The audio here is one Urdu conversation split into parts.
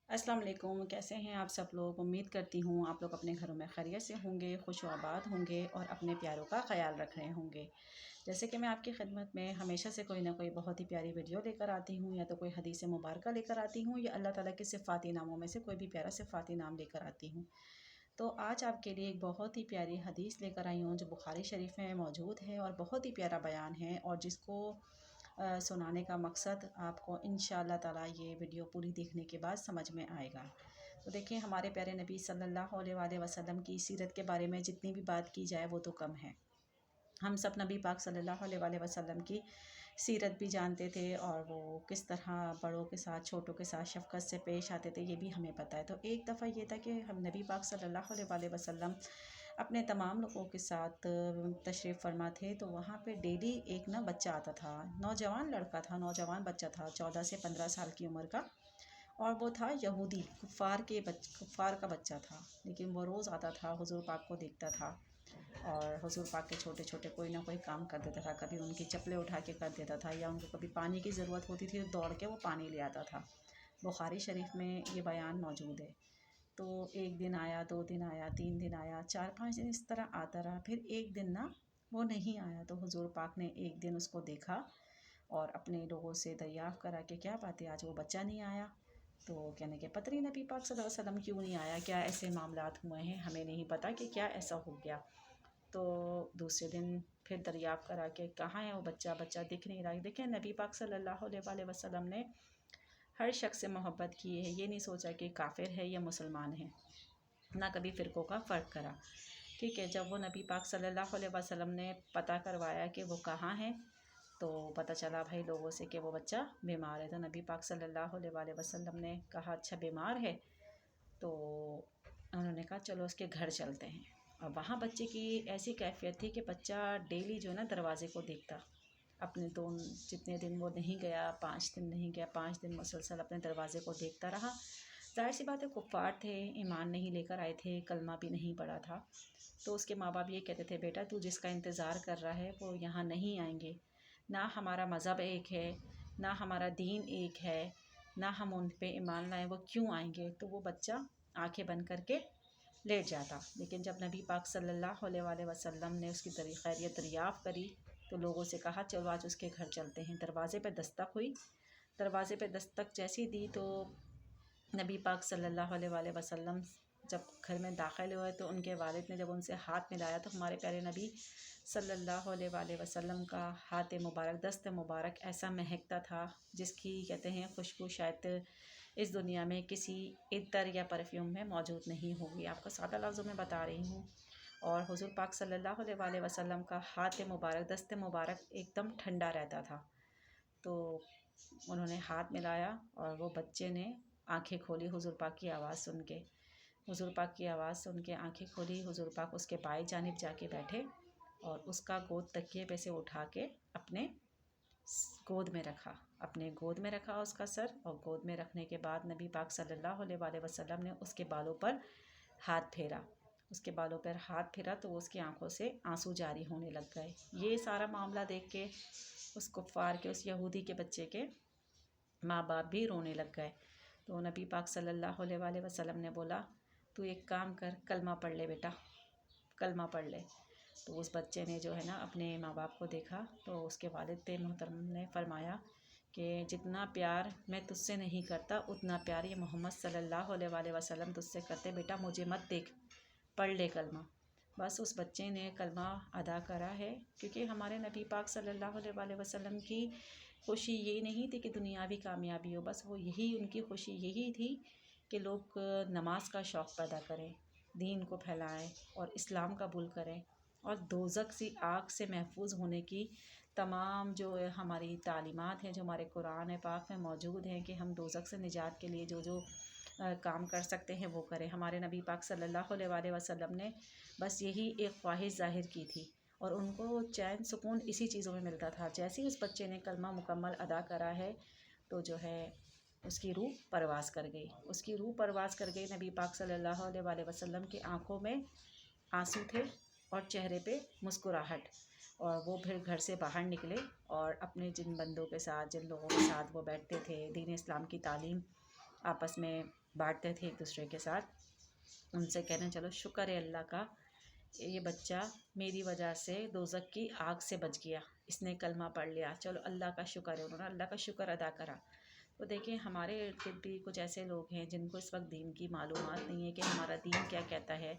السلام علیکم، کیسے ہیں آپ سب لوگ؟ امید کرتی ہوں آپ لوگ اپنے گھروں میں خیریت سے ہوں گے، خوش و آباد ہوں گے اور اپنے پیاروں کا خیال رکھ رہے ہوں گے۔ جیسے کہ میں آپ کی خدمت میں ہمیشہ سے کوئی نہ کوئی بہت ہی پیاری ویڈیو لے کر آتی ہوں، یا تو کوئی حدیث مبارکہ لے کر آتی ہوں، یا اللہ تعالیٰ کے صفاتی ناموں میں سے کوئی بھی پیارا صفاتی نام لے کر آتی ہوں۔ تو آج آپ کے لیے ایک بہت ہی پیاری حدیث لے کر آئی ہوں جو بخاری شریف میں موجود ہے اور بہت ہی پیارا بیان ہے، اور جس کو سنانے کا مقصد آپ کو انشاءاللہ تعالیٰ یہ ویڈیو پوری دیکھنے کے بعد سمجھ میں آئے گا۔ تو دیکھیں، ہمارے پیارے نبی صلی اللہ علیہ وآلہ وسلم کی سیرت کے بارے میں جتنی بھی بات کی جائے وہ تو کم ہے۔ ہم سب نبی پاک صلی اللہ علیہ وآلہ وسلم کی سیرت بھی جانتے تھے، اور وہ کس طرح بڑوں کے ساتھ چھوٹوں کے ساتھ شفقت سے پیش آتے تھے یہ بھی ہمیں پتہ ہے۔ تو ایک دفعہ یہ تھا کہ ہم نبی پاک صلی اللہ علیہ وآلہ وسلم اپنے تمام لوگوں کے ساتھ تشریف فرما تھے، تو وہاں پہ ڈیلی ایک بچہ آتا تھا، نوجوان لڑکا تھا، نوجوان بچہ تھا، 14 سے 15 سال کی عمر کا، اور وہ تھا یہودی، کفار کا بچہ تھا، لیکن وہ روز آتا تھا، حضور پاک کو دیکھتا تھا، اور حضور پاک کے چھوٹے چھوٹے کوئی نہ کوئی کام کر دیتا تھا۔ کبھی ان کی چپلیں اٹھا کے کر دیتا تھا، یا ان کو کبھی پانی کی ضرورت ہوتی تھی تو دوڑ کے وہ پانی لے آتا تھا۔ بخاری شریف میں یہ بیان موجود ہے۔ تو ایک دن آیا، 2 دن آیا، 3 دن آیا، 4-5 دن اس طرح آتا رہا۔ پھر ایک دن وہ نہیں آیا، تو حضور پاک نے ایک دن اس کو دیکھا اور اپنے لوگوں سے دریافت کرا کہ کیا بات ہے، آج وہ بچہ نہیں آیا؟ تو کہنے کہ پتہ نہیں نبی پاک صلی اللہ علیہ وسلم کیوں نہیں آیا، کیا ایسے معاملات ہوئے ہیں، ہمیں نہیں پتہ کہ کیا ایسا ہو گیا۔ تو دوسرے دن پھر دریافت کرا کہ کہاں ہے وہ بچہ دکھ نہیں رہا۔ دیکھیں، نبی پاک صلی اللہ علیہ وآلہ وسلم نے ہر شخص سے محبت کی ہے، یہ نہیں سوچا کہ کافر ہے یا مسلمان ہے، نہ کبھی فرقوں کا فرق کرا۔ ٹھیک ہے، جب وہ نبی پاک صلی اللہ علیہ وسلم نے پتہ کروایا کہ وہ کہاں ہے، تو پتہ چلا بھائی لوگوں سے کہ وہ بچہ بیمار ہے۔ تو نبی پاک صلی اللہ علیہ وآلہ وسلم نے کہا اچھا بیمار ہے، تو انہوں نے کہا چلو اس کے گھر چلتے ہیں۔ اور وہاں بچے کی ایسی کیفیت تھی کہ بچہ ڈیلی دروازے کو دیکھتا، اپنے جتنے دن وہ نہیں گیا، 5 دن نہیں گیا، 5 دن مسلسل اپنے دروازے کو دیکھتا رہا۔ ظاہر سی بات ہے، کفار تھے، ایمان نہیں لے کر آئے تھے، کلمہ بھی نہیں پڑھا تھا، تو اس کے ماں باپ یہ کہتے تھے بیٹا تو جس کا انتظار کر رہا ہے وہ یہاں نہیں آئیں گے، نہ ہمارا مذہب ایک ہے، نہ ہمارا دین ایک ہے، نہ ہم ان پہ ایمان لائیں، وہ کیوں آئیں گے؟ تو وہ بچہ آنکھیں بند کر کے لیٹ جاتا۔ لیکن جب نبی پاک صلی اللہ علیہ وآلہ وسلم نے اس کی خیریت دریافت کری تو لوگوں سے کہا چلو آج اس کے گھر چلتے ہیں۔ دروازے پہ دستک ہوئی، دروازے پہ دستک جیسی دی تو نبی پاک صلی اللہ علیہ وآلہ وسلم جب گھر میں داخل ہوئے تو ان کے والد نے جب ان سے ہاتھ ملایا تو ہمارے پیارے نبی صلی اللہ علیہ وآلہ وسلم کا ہاتھ مبارک، دست مبارک ایسا مہکتا تھا جس کی کہتے ہیں خوشبو شاید اس دنیا میں کسی عطر یا پرفیوم میں موجود نہیں ہوگی۔ آپ کو سادہ لفظوں میں بتا رہی ہوں۔ اور حضور پاک صلی اللہ علیہ وآلہ وسلم کا ہاتھ مبارک، دست مبارک ایک دم ٹھنڈا رہتا تھا۔ تو انہوں نے ہاتھ ملایا اور وہ بچے نے آنکھیں کھولی حضور پاک کی آواز سن کے۔ حضور پاک کی آواز سن کے آنکھیں کھولی، حضور پاک اس کے بائیں جانب جا کے بیٹھے اور اس کا گود تکیے پہ سے اٹھا کے اپنے گود میں رکھا، اس کا سر، اور گود میں رکھنے کے بعد نبی پاک صلی اللہ علیہ وآلہ وسلم نے اس کے بالوں پر ہاتھ پھیرا تو اس کی آنکھوں سے آنسو جاری ہونے لگ گئے۔ یہ سارا معاملہ دیکھ کے اس کفار کے، اس یہودی کے بچے کے ماں باپ بھی رونے لگ گئے۔ تو نبی پاک صلی اللہ علیہ وآلہ وسلم نے بولا تو ایک کام کر، کلمہ پڑھ لے بیٹا، کلمہ پڑھ لے۔ تو اس بچے نے اپنے ماں باپ کو دیکھا تو اس کے والد محترم نے فرمایا کہ جتنا پیار میں تجھ سے نہیں کرتا اتنا پیار یہ محمد صلی اللہ علیہ وآلہ وسلم تجھ سے کرتے، بیٹا مجھے مت دیکھ، پڑھ لے کلمہ۔ بس اس بچے نے کلمہ ادا کرا ہے، کیونکہ ہمارے نبی پاک صلی اللہ علیہ وآلہ وسلم کی خوشی یہ نہیں تھی کہ دنیاوی کامیابی ہو، بس وہ ان کی خوشی یہی تھی کہ لوگ نماز کا شوق پیدا کریں، دین کو پھیلائیں اور اسلام قبول کریں، اور دوزخ سی آگ سے محفوظ ہونے کی تمام ہماری تعلیمات ہیں، جو ہمارے قرآن پاک میں موجود ہیں کہ ہم دوزخ سے نجات کے لیے جو کام کر سکتے ہیں وہ کریں۔ ہمارے نبی پاک صلی اللہ علیہ وآلہ وسلم نے بس یہی ایک خواہش ظاہر کی تھی، اور ان کو چین سکون اسی چیزوں میں ملتا تھا۔ جیسے ہی اس بچے نے کلمہ مکمل ادا کرا ہے تو اس کی روح پرواز کر گئی، نبی پاک صلی اللہ علیہ وآلہ وسلم کی آنکھوں میں آنسو تھے اور چہرے پہ مسکراہٹ، اور وہ پھر گھر سے باہر نکلے اور اپنے جن بندوں کے ساتھ، جن لوگوں کے ساتھ وہ بیٹھتے تھے، دین اسلام کی تعلیم آپس میں بانٹتے تھے ایک دوسرے کے ساتھ، ان سے کہنا چلو شکر ہے اللہ کا، یہ بچہ میری وجہ سے دوزخ کی آگ سے بچ گیا، اس نے کلمہ پڑھ لیا، چلو اللہ کا شکر ہے، انہوں نے اللہ کا شکر ادا کرا۔ تو دیکھیں ہمارے ارد گرد بھی کچھ ایسے لوگ ہیں جن کو اس وقت دین کی معلومات نہیں ہے کہ ہمارا دین کیا کہتا ہے،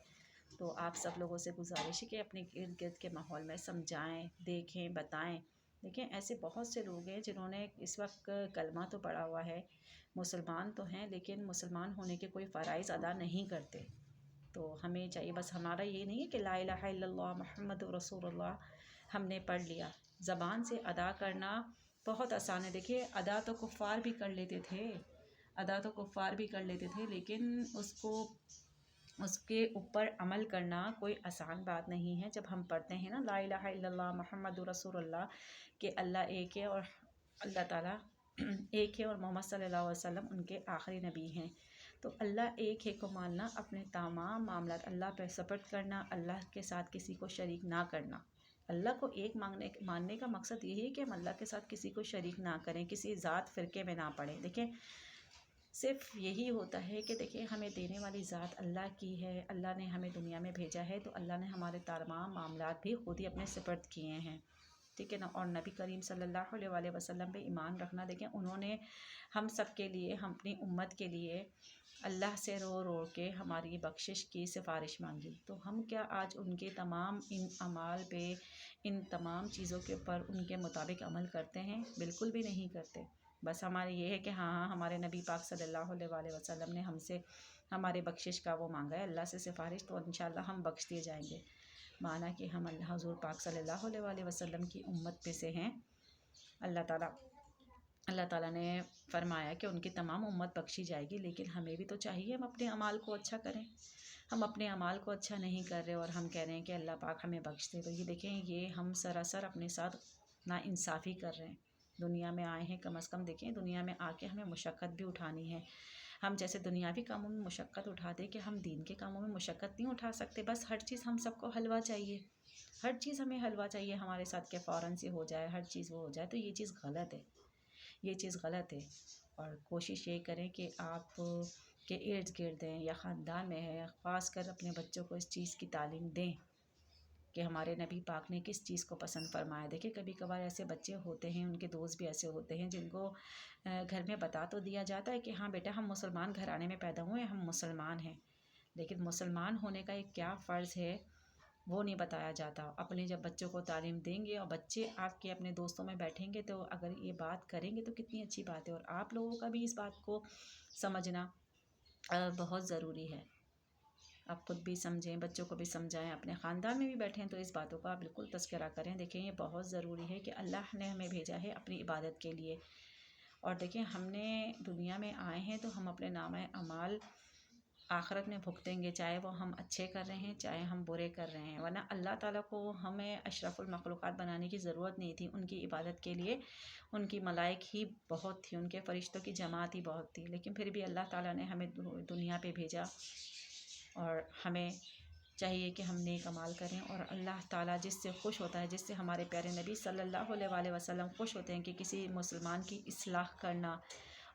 تو آپ سب لوگوں سے گزارش ہے کہ اپنے ارد گرد کے ماحول میں سمجھائیں، دیکھیں، بتائیں۔ دیکھیں ایسے بہت سے لوگ ہیں جنہوں نے اس وقت کلمہ تو پڑھا ہوا ہے، مسلمان تو ہیں، لیکن مسلمان ہونے کے کوئی فرائض ادا نہیں کرتے۔ تو ہمیں چاہیے، بس ہمارا یہ نہیں ہے کہ لا الہ الا اللہ محمد رسول اللہ ہم نے پڑھ لیا، زبان سے ادا کرنا بہت آسان ہے۔ دیکھیے ادا تو کفار بھی کر لیتے تھے، ادا تو کفار بھی کر لیتے تھے، لیکن اس کے اوپر عمل کرنا کوئی آسان بات نہیں ہے۔ جب ہم پڑھتے ہیں نا لا الہ الا اللہ محمد رسول اللہ کہ اللہ ایک ہے اور اللہ تعالیٰ ایک ہے اور محمد صلی اللہ علیہ وسلم ان کے آخری نبی ہیں، تو اللہ ایک ہے کو ماننا، اپنے تمام معاملات اللہ پہ سپرد کرنا، اللہ کے ساتھ کسی کو شریک نہ کرنا۔ اللہ کو ایک ماننے کا مقصد یہی ہے کہ ہم اللہ کے ساتھ کسی کو شریک نہ کریں، کسی ذات فرقے میں نہ پڑیں۔ دیکھیں صرف یہی ہوتا ہے کہ دیکھیں ہمیں دینے والی ذات اللہ کی ہے، اللہ نے ہمیں دنیا میں بھیجا ہے، تو اللہ نے ہمارے تمام معاملات بھی خود ہی اپنے سپرد کیے ہیں، ٹھیک ہے نا۔ اور نبی کریم صلی اللہ علیہ وسلم پہ ایمان رکھنا، دیکھیں انہوں نے ہم سب کے لیے، ہم اپنی امت کے لیے اللہ سے رو رو کے ہماری بخشش کی سفارش مانگی، تو ہم کیا آج ان کے تمام ان اعمال پہ، ان تمام چیزوں کے اوپر ان کے مطابق عمل کرتے ہیں؟ بالکل بھی نہیں کرتے۔ بس ہمارے یہ ہے کہ ہاں ہمارے نبی پاک صلی اللہ علیہ وسلم نے ہم سے ہمارے بخشش کا وہ مانگا ہے اللہ سے سفارش، تو انشاءاللہ ہم بخش دیے جائیں گے، مانا کہ ہم اللہ حضور پاک صلی اللہ علیہ وسلم کی امت پہ سے ہیں۔ اللہ تعالیٰ نے فرمایا کہ ان کی تمام امت بخشی جائے گی، لیکن ہمیں بھی تو چاہیے ہم اپنے اعمال کو اچھا کریں۔ ہم اپنے اعمال کو اچھا نہیں کر رہے اور ہم کہہ رہے ہیں کہ اللہ پاک ہمیں بخش دے، تو یہ دیکھیں یہ ہم سراسر اپنے ساتھ ناانصافی کر رہے ہیں۔ دنیا میں آئے ہیں، کم از کم دیکھیں دنیا میں آ کے ہمیں مشقت بھی اٹھانی ہے۔ ہم جیسے دنیاوی کاموں میں مشقت اٹھاتے کہ ہم دین کے کاموں میں مشقت نہیں اٹھا سکتے؟ بس ہر چیز ہم سب کو حلوہ چاہیے، ہر چیز ہمیں حلوہ چاہیے ہمارے ساتھ کہ فوراً سے ہو جائے، ہر چیز وہ ہو جائے، تو یہ چیز غلط ہے، یہ چیز غلط ہے۔ اور کوشش یہ کریں کہ آپ کے ارد گرد ہیں یا خاندان میں ہے، خاص کر اپنے بچوں کو اس چیز کی تعلیم دیں کہ ہمارے نبی پاک نے کس چیز کو پسند فرمایا۔ دیکھیں کبھی کبھار ایسے بچے ہوتے ہیں، ان کے دوست بھی ایسے ہوتے ہیں جن کو گھر میں بتا تو دیا جاتا ہے کہ ہاں بیٹا ہم مسلمان گھرانے میں پیدا ہوئے ہیں، ہم مسلمان ہیں، لیکن مسلمان ہونے کا ایک کیا فرض ہے وہ نہیں بتایا جاتا۔ اپنے جب بچوں کو تعلیم دیں گے اور بچے آپ کے اپنے دوستوں میں بیٹھیں گے تو اگر یہ بات کریں گے تو کتنی اچھی بات ہے، اور آپ لوگوں کا بھی اس بات کو سمجھنا بہت ضروری ہے۔ آپ خود بھی سمجھیں، بچوں کو بھی سمجھائیں، اپنے خاندان میں بھی بیٹھیں تو اس باتوں کا بالکل تذکرہ کریں۔ دیکھیں یہ بہت ضروری ہے کہ اللہ نے ہمیں بھیجا ہے اپنی عبادت کے لیے، اور دیکھیں ہم نے دنیا میں آئے ہیں تو ہم اپنے نامہ اعمال آخرت میں بھگتیں گے، چاہے وہ ہم اچھے کر رہے ہیں چاہے ہم برے کر رہے ہیں، ورنہ اللہ تعالیٰ کو ہمیں اشرف المخلوقات بنانے کی ضرورت نہیں تھی۔ ان کی عبادت کے لیے ان کی ملائک ہی بہت تھی، ان کے فرشتوں کی جماعت ہی بہت تھی، لیکن پھر بھی اللہ تعالیٰ نے ہمیں دنیا پہ بھیجا، اور ہمیں چاہیے کہ ہم نیک اعمال کریں، اور اللہ تعالیٰ جس سے خوش ہوتا ہے، جس سے ہمارے پیارے نبی صلی اللہ علیہ وسلم خوش ہوتے ہیں کہ کسی مسلمان کی اصلاح کرنا،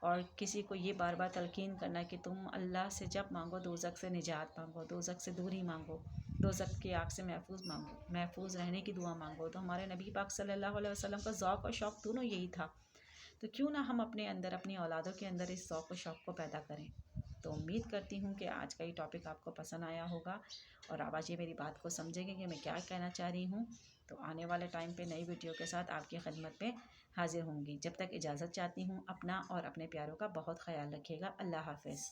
اور کسی کو یہ بار بار تلقین کرنا کہ تم اللہ سے جب مانگو دوزخ سے نجات مانگو، دوزخ سے دوری مانگو، دوزخ کی آگ سے محفوظ رہنے کی دعا مانگو، تو ہمارے نبی پاک صلی اللہ علیہ وسلم کا ذوق اور شوق دونوں یہی تھا، تو کیوں نہ ہم اپنے اندر اپنی اولادوں کے اندر اس ذوق و شوق کو پیدا کریں۔ تو امید کرتی ہوں کہ آج کا یہ ٹاپک آپ کو پسند آیا ہوگا، اور آپ آج یہ میری بات کو سمجھیں گے کہ میں کیا کہنا چاہ رہی ہوں۔ تو آنے والے ٹائم پہ نئی ویڈیو کے ساتھ آپ کی خدمت میں حاضر ہوں گی، جب تک اجازت چاہتی ہوں، اپنا اور اپنے پیاروں کا بہت خیال رکھیے گا۔ اللہ حافظ۔